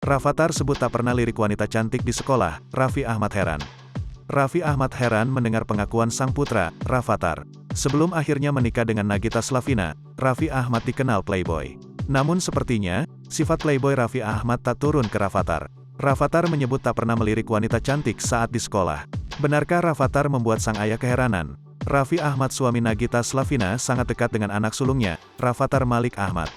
Rafathar sebut tak pernah lirik wanita cantik di sekolah, Raffi Ahmad heran. Raffi Ahmad heran mendengar pengakuan sang putra, Rafathar. Sebelum akhirnya menikah dengan Nagita Slavina, Raffi Ahmad dikenal playboy. Namun sepertinya, sifat playboy Raffi Ahmad tak turun ke Rafathar. Rafathar menyebut tak pernah melirik wanita cantik saat di sekolah. Benarkah Rafathar membuat sang ayah keheranan? Raffi Ahmad suami Nagita Slavina sangat dekat dengan anak sulungnya, Rafathar Malik Ahmad.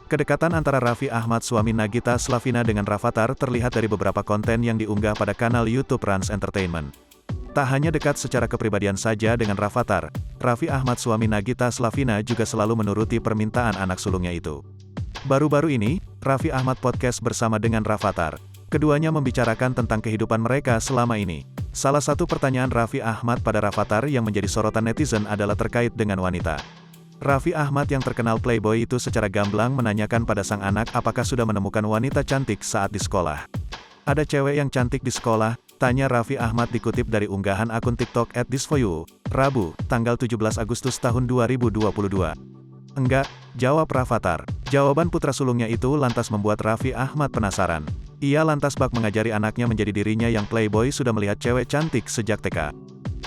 Kedekatan antara Raffi Ahmad suami Nagita Slavina dengan Rafathar terlihat dari beberapa konten yang diunggah pada kanal YouTube Rans Entertainment. Tak hanya dekat secara kepribadian saja dengan Rafathar, Raffi Ahmad suami Nagita Slavina juga selalu menuruti permintaan anak sulungnya itu. Baru-baru ini, Raffi Ahmad podcast bersama dengan Rafathar. Keduanya membicarakan tentang kehidupan mereka selama ini. Salah satu pertanyaan Raffi Ahmad pada Rafathar yang menjadi sorotan netizen adalah terkait dengan wanita. Raffi Ahmad yang terkenal playboy itu secara gamblang menanyakan pada sang anak apakah sudah menemukan wanita cantik saat di sekolah. Ada cewek yang cantik di sekolah? Tanya Raffi Ahmad dikutip dari unggahan akun TikTok @thisforyou, Rabu, tanggal 17 Agustus tahun 2022. Enggak, jawab Rafathar. Jawaban putra sulungnya itu lantas membuat Raffi Ahmad penasaran. Ia lantas bak mengajari anaknya menjadi dirinya yang playboy sudah melihat cewek cantik sejak TK.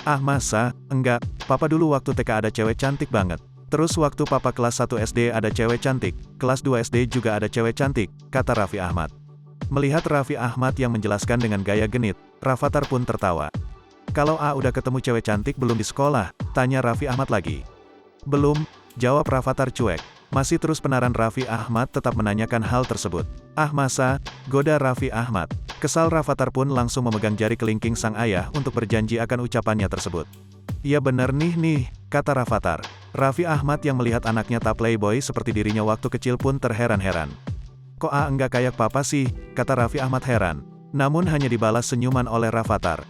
Ah masa? Enggak, papa dulu waktu TK ada cewek cantik banget. Terus waktu papa kelas 1 SD ada cewek cantik, kelas 2 SD juga ada cewek cantik, kata Raffi Ahmad. Melihat Raffi Ahmad yang menjelaskan dengan gaya genit, Rafathar pun tertawa. Kalau udah ketemu cewek cantik belum di sekolah? Tanya Raffi Ahmad lagi. Belum, jawab Rafathar cuek. Masih terus penasaran Raffi Ahmad tetap menanyakan hal tersebut. Ah masa? Goda Raffi Ahmad. Kesal Rafathar pun langsung memegang jari kelingking sang ayah untuk berjanji akan ucapannya tersebut. Iya bener nih, kata Rafathar. Raffi Ahmad yang melihat anaknya tak playboy seperti dirinya waktu kecil pun terheran-heran. Kok enggak kayak papa sih, kata Raffi Ahmad heran. Namun hanya dibalas senyuman oleh Rafathar.